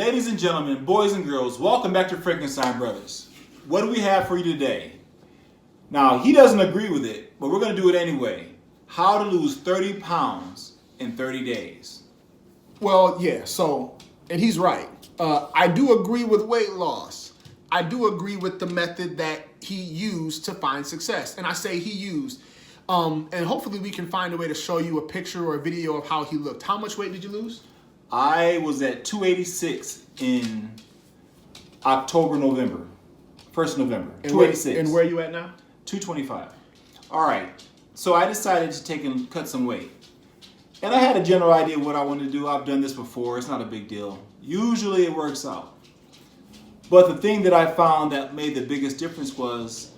Ladies and gentlemen, boys and girls, welcome back to Frankenstein Brothers. What do we have for you today? Now, he doesn't agree with it, but we're going to do it anyway. How to lose 30 pounds in 30 days. Well, yeah, and he's right. I do agree with weight loss. I do agree with the method that he used to find success. And I say he used. And hopefully we can find a way to show you a picture or a video of how he looked. How much weight did you lose? I was at 286 in October, November. 1st November, 286. And where are you at now? 225. All right, so I decided to take and cut some weight. And I had a general idea of what I wanted to do. I've done this before. It's not a big deal. Usually it works out. But the thing that I found that made the biggest difference was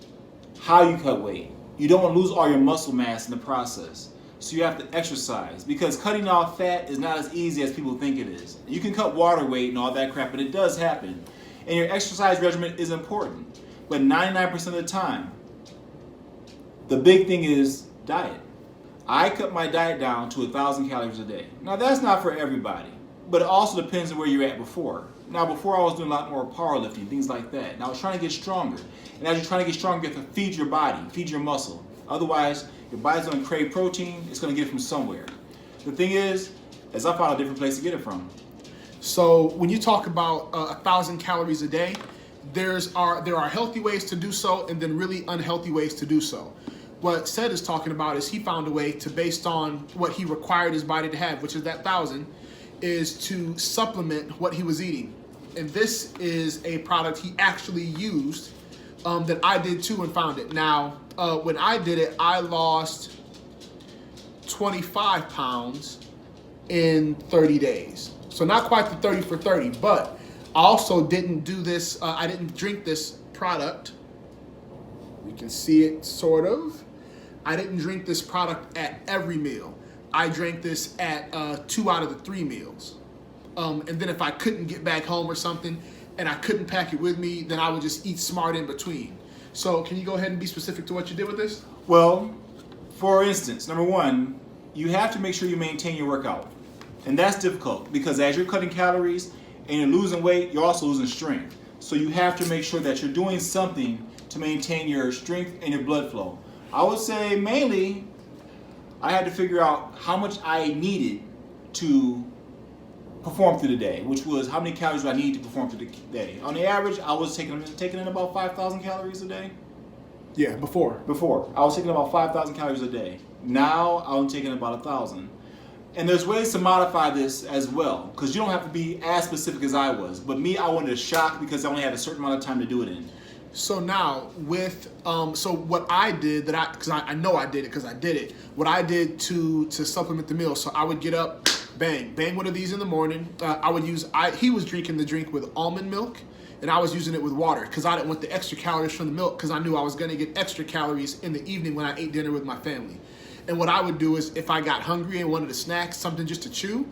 how you cut weight. You don't want to lose all your muscle mass in the process. So you have to exercise, because cutting off fat is not as easy as people think it is. You can cut water weight and all that crap, but it does happen. And your exercise regimen is important. But 99% of the time, the big thing is diet. I cut my diet down to 1,000 calories a day. Now that's not for everybody, but it also depends on where you're at before. Now before I was doing a lot more powerlifting, things like that. And I was trying to get stronger. And as you're trying to get stronger, you have to feed your body, feed your muscle. Otherwise, your body's going to crave protein. It's going to get it from somewhere. The thing is I found a different place to get it from. So when you talk about 1,000 calories a day, there are healthy ways to do so and then really unhealthy ways to do so. What Seth is talking about is he found a way to, based on what he required his body to have, which is that 1,000, is to supplement what he was eating. And this is a product he actually used that I did too and found it. Now, when I did it, I lost 25 pounds in 30 days. So not quite the 30 for 30, but I also didn't do this, I didn't drink this product. You can see it sort of. I didn't drink this product at every meal. I drank this at 2 out of the 3 meals. And then if I couldn't get back home or something and I couldn't pack it with me, then I would just eat smart in between. So can you go ahead and be specific to what you did with this? Well, for instance, number one, you have to make sure you maintain your workout. And that's difficult because as you're cutting calories and you're losing weight, you're also losing strength. So you have to make sure that you're doing something to maintain your strength and your blood flow. I would say mainly I had to figure out how much I needed to perform through the day, which was how many calories do I need to perform through the day. On the average, I was taking in about 5,000 calories a day. Yeah, before. I was taking about 5,000 calories a day. Now I'm taking about 1,000. And there's ways to modify this as well, because you don't have to be as specific as I was. But me, I wanted to shock because I only had a certain amount of time to do it in. So now with, so what I did, because I know I did it because I did it, what I did to supplement the meal, so I would get up, bang one of these in the morning. He was drinking the drink with almond milk, and I was using it with water because I didn't want the extra calories from the milk because I knew I was going to get extra calories in the evening when I ate dinner with my family. And what I would do is if I got hungry and wanted a snack, something just to chew,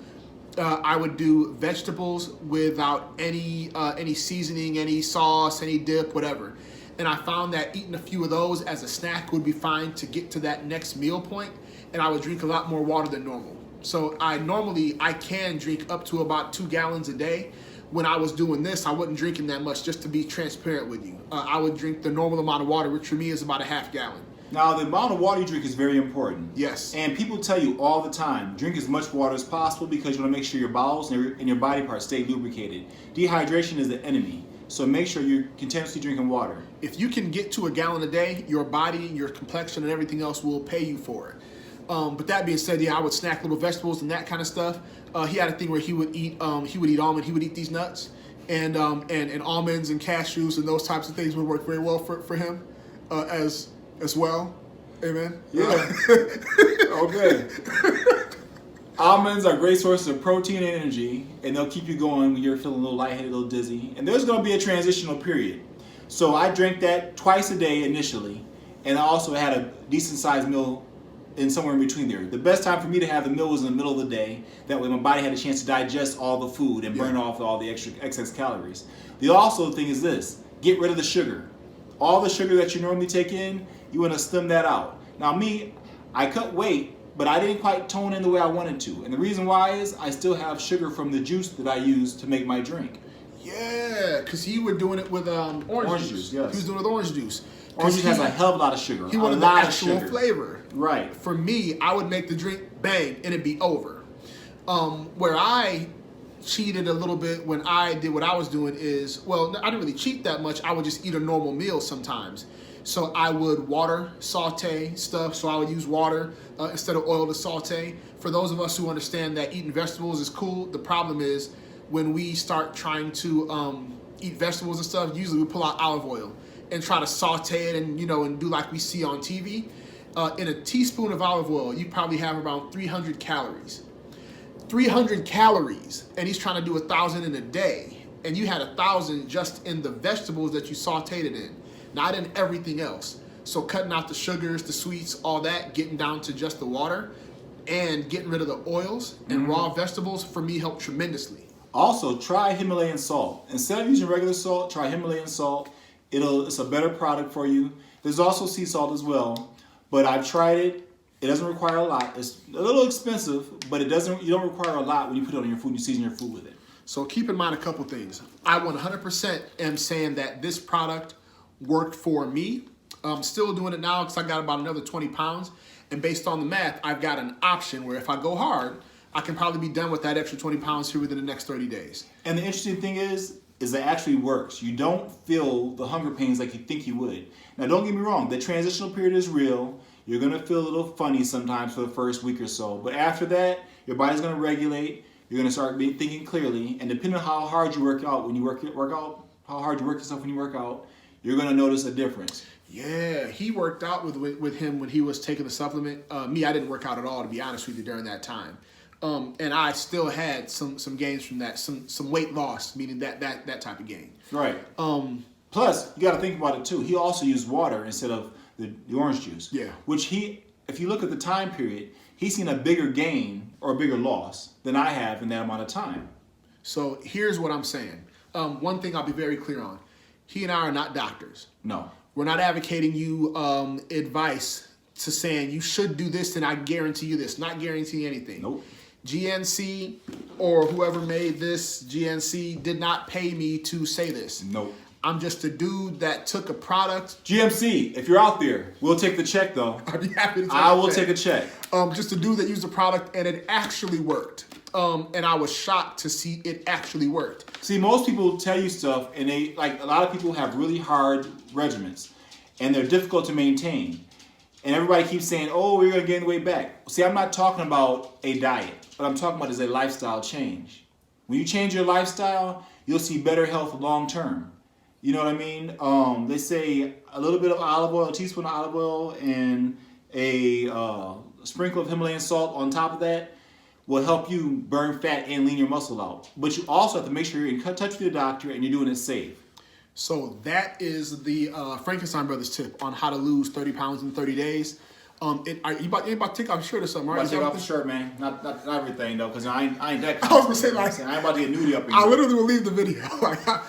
I would do vegetables without any seasoning, any sauce, any dip, whatever. And I found that eating a few of those as a snack would be fine to get to that next meal point, and I would drink a lot more water than normal. So I can drink up to about 2 gallons a day. When I was doing this, I wasn't drinking that much, just to be transparent with you. I would drink the normal amount of water, which for me is about a half gallon. Now, the amount of water you drink is very important. Yes. And people tell you all the time, drink as much water as possible because you want to make sure your bowels and your body parts stay lubricated. Dehydration is the enemy. So make sure you're continuously drinking water. If you can get to 1 gallon a day, your body, your complexion, and everything else will pay you for it. But that being said, yeah, I would snack little vegetables and that kind of stuff. He had a thing where he would eat almond. He would eat these nuts, and almonds and cashews and those types of things would work very well for him as well. Amen. Yeah. Okay. Almonds are great sources of protein and energy, and they'll keep you going when you're feeling a little lightheaded, a little dizzy. And there's going to be a transitional period. So I drank that twice a day initially, and I also had a decent sized meal in somewhere in between there. The best time for me to have the meal was in the middle of the day. That way my body had a chance to digest all the food and burn off all the excess calories. The also thing is this, get rid of the sugar. All the sugar that you normally take in, you want to slim that out. Now me, I cut weight but I didn't quite tone in the way I wanted to. And the reason why is I still have sugar from the juice that I use to make my drink. Yeah, because you were doing it with orange juice. Yes. He was doing it with orange juice. Orange juice has a hell of a lot of sugar. He wanted the actual flavor. Right. For me, I would make the drink bang and it'd be over. Where I cheated a little bit when I did what I was doing is, well, I didn't really cheat that much. I would just eat a normal meal sometimes. So I would water, saute stuff. So I would use water instead of oil to saute. For those of us who understand that eating vegetables is cool, the problem is when we start trying to eat vegetables and stuff, usually we pull out olive oil and try to saute it and, and do like we see on TV. In a teaspoon of olive oil, you probably have around 300 calories. 300 calories, and he's trying to do 1,000 in a day. And you had 1,000 just in the vegetables that you sauteed it in, not in everything else. So cutting out the sugars, the sweets, all that, getting down to just the water, and getting rid of the oils and raw vegetables, for me, helped tremendously. Also, try Himalayan salt. Instead of using regular salt, try Himalayan salt. It's a better product for you. There's also sea salt as well, but I've tried it. It doesn't require a lot. It's a little expensive, but you don't require a lot when you put it on your food and you season your food with it. So keep in mind a couple things. I 100% am saying that this product worked for me. I'm still doing it now because I got about another 20 pounds. And based on the math, I've got an option where if I go hard, I can probably be done with that extra 20 pounds here within the next 30 days. And the interesting thing is it actually works. You don't feel the hunger pains like you think you would. Now, don't get me wrong. The transitional period is real. You're going to feel a little funny sometimes for the first week or so. But after that, your body's going to regulate. You're going to start thinking clearly. And depending on how hard you work out, how hard you work yourself when you work out, you're going to notice a difference. Yeah, he worked out with him when he was taking the supplement. Me, I didn't work out at all, to be honest with you, during that time. And I still had some gains from that, some weight loss, meaning that type of gain. Right. Plus, you got to think about it too. He also used water instead of the orange juice. Yeah. Which if you look at the time period, he's seen a bigger gain or a bigger loss than I have in that amount of time. So here's what I'm saying. One thing I'll be very clear on. He and I are not doctors. No. We're not advocating you advice to saying you should do this and I guarantee you this. Not guarantee anything. Nope. GNC or whoever made this, GNC, did not pay me to say this. Nope. I'm just a dude that took a product. GMC, if you're out there, we'll take the check though. I'd be happy to take I will take a check. Just a dude that used the product and it actually worked. And I was shocked to see it actually worked. See, most people tell you stuff and a lot of people have really hard regimens and they're difficult to maintain. And everybody keeps saying, oh, you're going to gain the weight back. See, I'm not talking about a diet. What I'm talking about is a lifestyle change. When you change your lifestyle, you'll see better health long term. You know what I mean? They say a little bit of olive oil, a teaspoon of olive oil, and a sprinkle of Himalayan salt on top of that will help you burn fat and lean your muscle out. But you also have to make sure you're in touch with your doctor and you're doing it safe. So that is the Frankenstein brothers tip on how to lose 30 pounds in 30 days. You about to take off your shirt or something, right? I'm about to take off the shirt, man. Not everything, though, because I ain't that I was going to say, like, I ain't about to get nudie up in I literally will leave the video.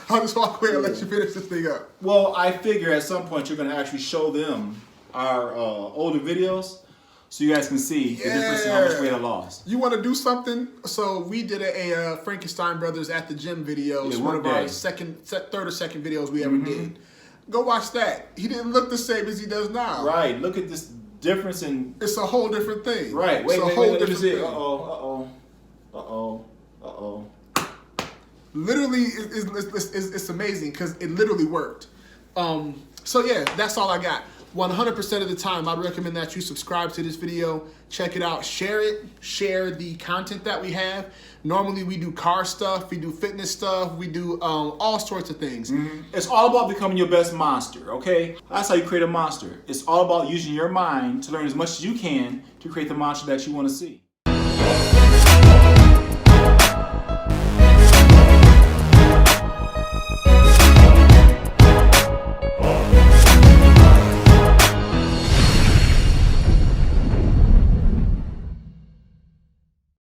I'll just walk away and let you finish this thing up. Well, I figure at some point you're going to actually show them our older videos so you guys can see the difference in how much weight I lost. You want to do something? So we did a Frankenstein brothers at the gym video. It's one of our third or second videos we ever did. Go watch that. He didn't look the same as he does now. Right. Look at this difference in... It's a whole different thing. Right. Wait, let me see. Uh-oh. Literally, it's amazing because it literally worked. So yeah, that's all I got. 100% of the time, I'd recommend that you subscribe to this video, check it out, share it, share the content that we have. Normally, we do car stuff, we do fitness stuff, we do all sorts of things. It's all about becoming your best monster, okay? That's how you create a monster. It's all about using your mind to learn as much as you can to create the monster that you want to see.